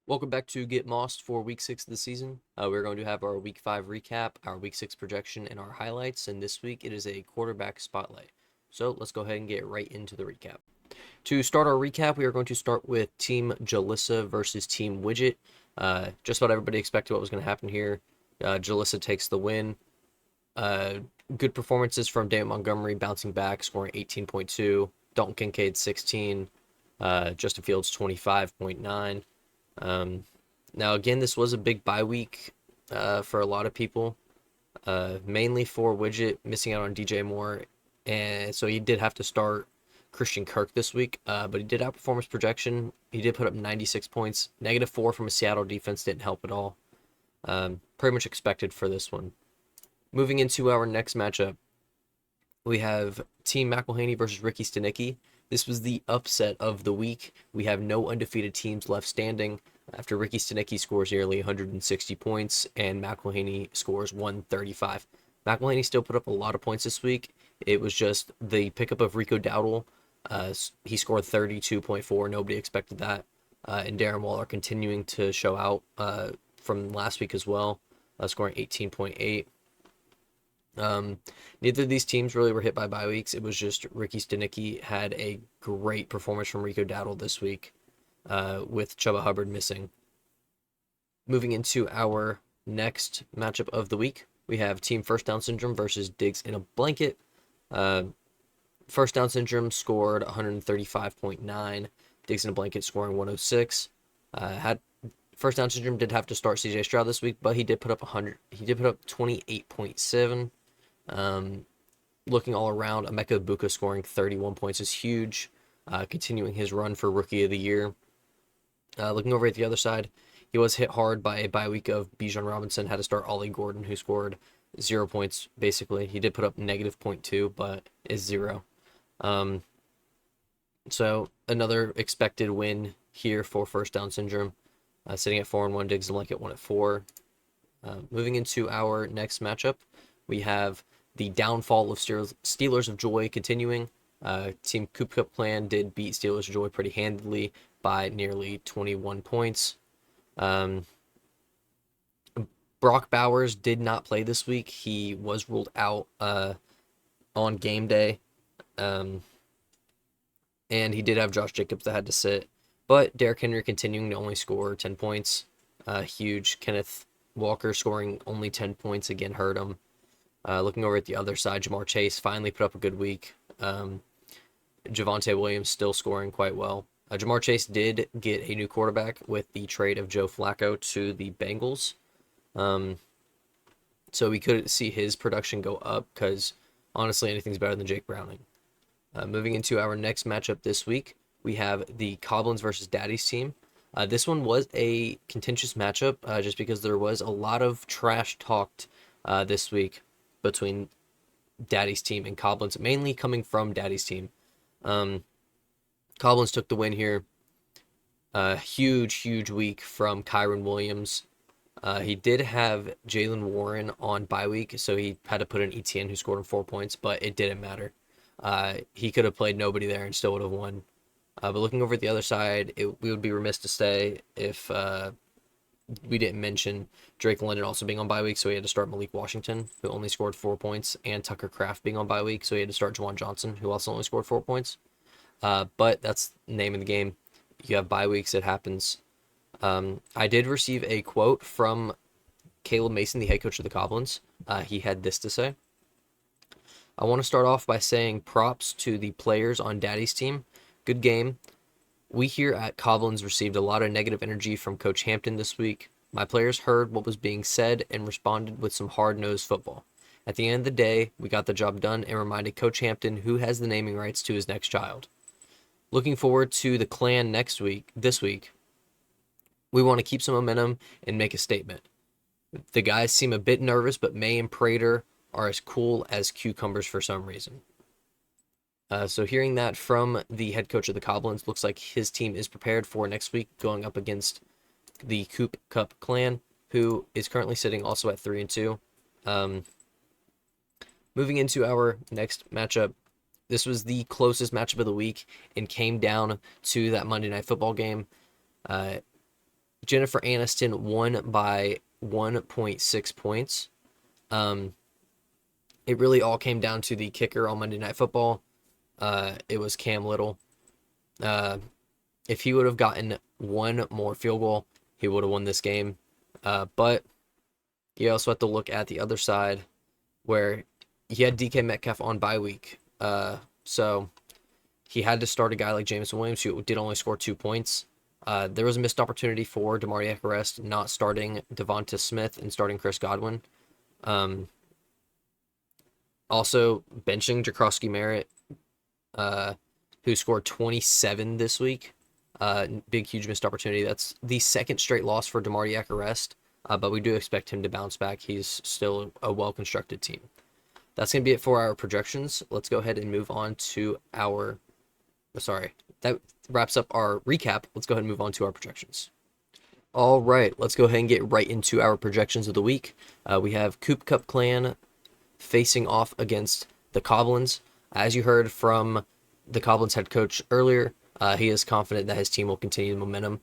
Welcome back to Get Mossed for Week 6 of the season. We're going to have our Week 5 recap, our Week 6 projection, and our highlights. And this week it is a quarterback spotlight. So let's go ahead and get right into the recap. To start our recap, we are going to start with Team Jalissa versus Team Widget. Just about everybody expected what was going to happen here. Jalissa takes the win. Uh, Good performances from David Montgomery bouncing back, scoring 18.2. Dalton Kincaid 16. Justin Fields 25.9. Now, again, this was a big bye week for a lot of people, mainly for Widget missing out on DJ Moore, and so he did have to start Christian Kirk this week, but he did outperform his projection. He did put up 96 points. -4 from a Seattle defense didn't help at all. Pretty much expected for this one. Moving into our next matchup, we have Team McElhaney versus Ricky Stanicki. This was the upset of the week. We have no undefeated teams left standing after Ricky Stanicki scores nearly 160 points and McElhaney scores 135. McElhaney still put up a lot of points this week. It was just the pickup of Rico Dowdle. He scored 32.4. Nobody expected that. And Darren Waller continuing to show out from last week as well, scoring 18.8. Neither of these teams really were hit by bye weeks. It was just Ricky Stanicki had a great performance from Rico Dowdle this week, with Chuba Hubbard missing. Moving into our next matchup of the week, we have Team First Down Syndrome versus Diggs in a Blanket. First Down Syndrome scored 135.9. Diggs in a Blanket scoring 106. First Down Syndrome did have to start CJ Stroud this week, but he did put up 100. He did put up 28.7. Looking all around, Emeka Ibuka scoring 31 points is huge, continuing his run for Rookie of the Year. Looking over at the other side, he was hit hard by a bye week of Bijan Robinson, had to start Ollie Gordon, who scored 0 points, basically. He did put up -0.2, but is 0. So another expected win here for First Down Syndrome, sitting at 4-1, Diggs and Blanket 1-4. Moving into our next matchup, we have the downfall of Steelers of Joy continuing. Team Coop Cup Clan did beat Steelers of Joy pretty handily by nearly 21 points. Brock Bowers did not play this week. He was ruled out on game day. And he did have Josh Jacobs that had to sit. But Derrick Henry continuing to only score 10 points. Huge. Kenneth Walker scoring only 10 points again hurt him. Looking over at the other side, Jamar Chase finally put up a good week. Javonte Williams still scoring quite well. Jamar Chase did get a new quarterback with the trade of Joe Flacco to the Bengals. So we could see his production go up because, honestly, anything's better than Jake Browning. Moving into our next matchup this week, we have the Coblins versus Daddy's team. This one was a contentious matchup just because there was a lot of trash talked this week between Daddy's team and Coblins, mainly coming from Daddy's team. Coblins took the win here. Huge week from Kyron Williams. He did have Jalen Warren on bye week, so he had to put in ETN, who scored him 4 points, but it didn't matter. He could have played nobody there and still would have won. But looking over at the other side, we would be remiss to say if we didn't mention Drake London also being on bye week, so he had to start Malik Washington, who only scored 4 points, and Tucker Kraft being on bye week, so he had to start Juwan Johnson, who also only scored 4 points. But that's the name of the game. You have bye weeks, it happens. I did receive a quote from Caleb Mason, the head coach of the Goblins. He had this to say: "I want to start off by saying props to the players on Daddy's team. Good game. We here at Coblins received a lot of negative energy from Coach Hampton this week. My players heard what was being said and responded with some hard-nosed football. At the end of the day, we got the job done and reminded Coach Hampton who has the naming rights to his next child. Looking forward to the clan this week. We want to keep some momentum and make a statement. The guys seem a bit nervous, but May and Prater are as cool as cucumbers for some reason." So hearing that from the head coach of the Goblins, looks like his team is prepared for next week, going up against the Coop Cup Clan, who is currently sitting also at 3-2. Moving into our next matchup, this was the closest matchup of the week and came down to that Monday Night Football game. Jennifer Aniston won by 1.6 points. Um, it really all came down to the kicker on Monday Night Football. It was Cam Little. Uh, if he would have gotten one more field goal, he would have won this game. But you also have to look at the other side where he had DK Metcalf on bye week. So he had to start a guy like Jameson Williams, who did only score 2 points. There was a missed opportunity for Damari Ekerest not starting Devonta Smith and starting Chris Godwin. Also benching Jakrowski Merritt, who scored 27 this week. Big, huge missed opportunity. That's the second straight loss for Damari Ekerest, but we do expect him to bounce back. He's still a well-constructed team. That's going to be it for our projections. Let's go ahead and move on to our... Sorry, that wraps up our recap. Let's go ahead and move on to our projections. All right, let's go ahead and get right into our projections of the week. We have Coop Cup Clan facing off against the Coblins. As you heard from the Coblins head coach earlier, he is confident that his team will continue the momentum.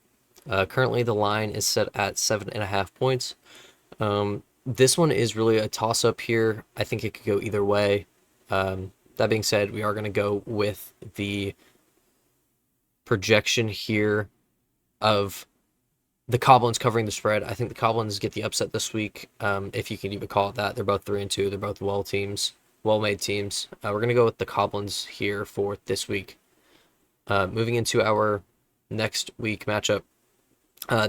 Currently, the line is set at 7.5 points. This one is really a toss-up here. I think it could go either way. That being said, we are going to go with the projection here of the Coblins covering the spread. I think the Coblins get the upset this week, if you can even call it that. They're both 3-2. They're both well-made teams. We're going to go with the Coblins here for this week. Moving into our next week matchup,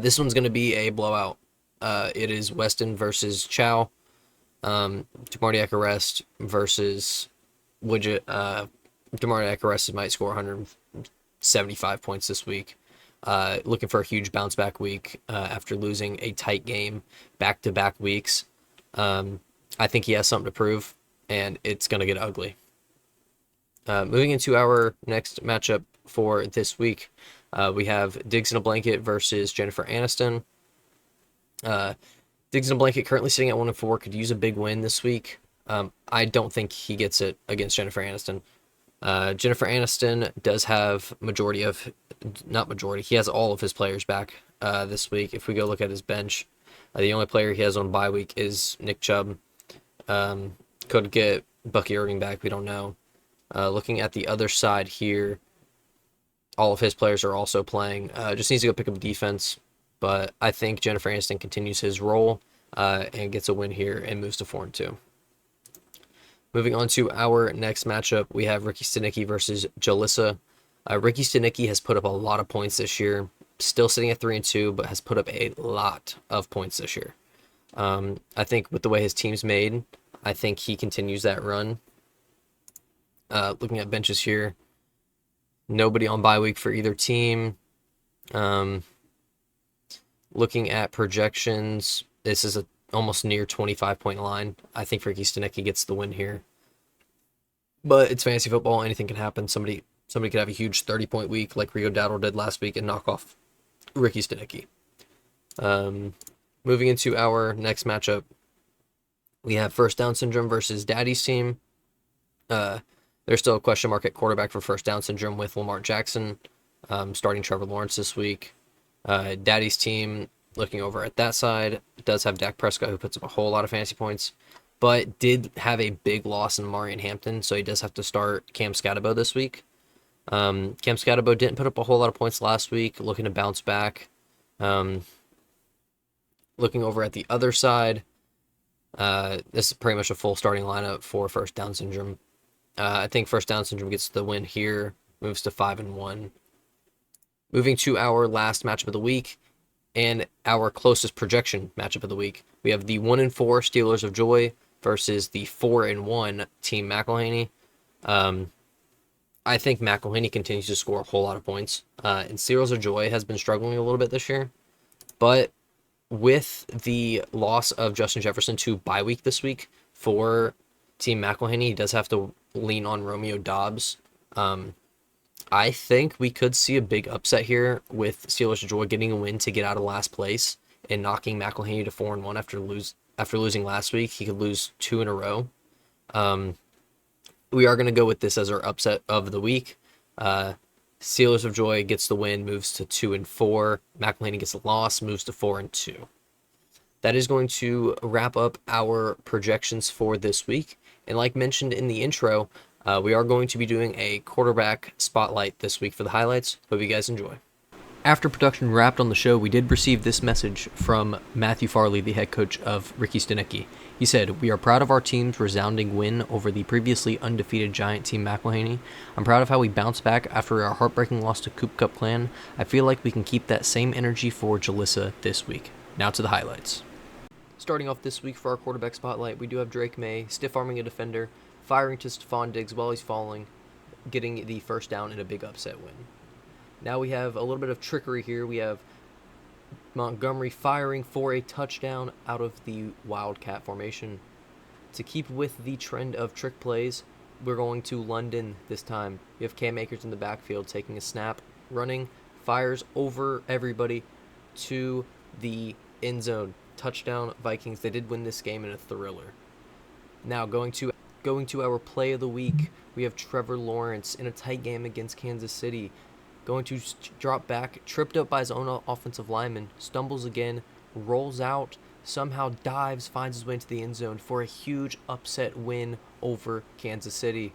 this one's going to be a blowout. It is Weston versus Chow. Damari Ekerest versus Widget. Damari Ekerest might score 175 points this week. Looking for a huge bounce back week after losing a tight game back-to-back weeks. I think he has something to prove, and it's going to get ugly. Moving into our next matchup for this week, we have Diggs in a Blanket versus Jennifer Aniston. Diggs in a Blanket currently sitting at 1-4, could use a big win this week. I don't think he gets it against Jennifer Aniston. Jennifer Aniston does have he has all of his players back this week. If we go look at his bench, the only player he has on bye week is Nick Chubb. Could get Bucky Irving back, we don't know. Looking at the other side here, all of his players are also playing. Just needs to go pick up defense, but I think Jennifer Aniston continues his role and gets a win here and moves to 4-2. Moving on to our next matchup, we have Ricky Stanicki versus Jalissa. Ricky Stanicki has put up a lot of points this year, still sitting at 3-2, but has put up a lot of points this year. I think with the way his team's made, I think he continues that run. Looking at benches here, nobody on bye week for either team. Looking at projections, this is a almost near 25-point line. I think Ricky Stanicki gets the win here. But it's fantasy football. Anything can happen. Somebody could have a huge 30-point week like Rio Dowdle did last week and knock off Ricky Stanicki. Moving into our next matchup, we have First Down Syndrome versus Daddy's team. There's still a question mark at quarterback for First Down Syndrome with Lamar Jackson starting Trevor Lawrence this week. Daddy's team, looking over at that side, does have Dak Prescott, who puts up a whole lot of fantasy points, but did have a big loss in Marion Hampton, so he does have to start Cam Scatabo this week. Cam Scatabo didn't put up a whole lot of points last week, looking to bounce back. Looking over at the other side, this is pretty much a full starting lineup for First Down Syndrome. I think First Down Syndrome gets the win here, moves to 5-1. Moving to our last matchup of the week, and our closest projection matchup of the week. We have the 1-4 Steelers of Joy versus the 4-1 Team McElhaney. I think McElhaney continues to score a whole lot of points. And Steelers of Joy has been struggling a little bit this year. But with the loss of Justin Jefferson to bye week this week for Team McElhaney, he does have to lean on Romeo Doubs. I think we could see a big upset here with Steelers of Joy getting a win to get out of last place and knocking McElhaney to 4-1 after losing last week. He could lose 2 in a row. We are going to go with this as our upset of the week. Sealers of Joy gets the win, moves to 2-4. McElhaney gets a loss, moves to 4-2. That is going to wrap up our projections for this week. And like mentioned in the intro, we are going to be doing a quarterback spotlight this week for the highlights. Hope you guys enjoy. After production wrapped on the show, we did receive this message from Matthew Farley, the head coach of Ricky Stanicky. He said, "We are proud of our team's resounding win over the previously undefeated Giant team McElhaney. I'm proud of how we bounced back after our heartbreaking loss to Coop Cup Clan. I feel like we can keep that same energy for Jalissa this week." Now to the highlights. Starting off this week for our quarterback spotlight, we do have Drake May stiff-arming a defender, firing to Stephon Diggs while he's falling, getting the first down in a big upset win. Now we have a little bit of trickery here. We have Montgomery firing for a touchdown out of the Wildcat formation. To keep with the trend of trick plays, we're going to London this time. You have Cam Akers in the backfield taking a snap, running, fires over everybody to the end zone. Touchdown Vikings. They did win this game in a thriller. Now going to our play of the week, we have Trevor Lawrence in a tight game against Kansas City. Going to drop back, tripped up by his own offensive lineman, stumbles again, rolls out, somehow dives, finds his way into the end zone for a huge upset win over Kansas City.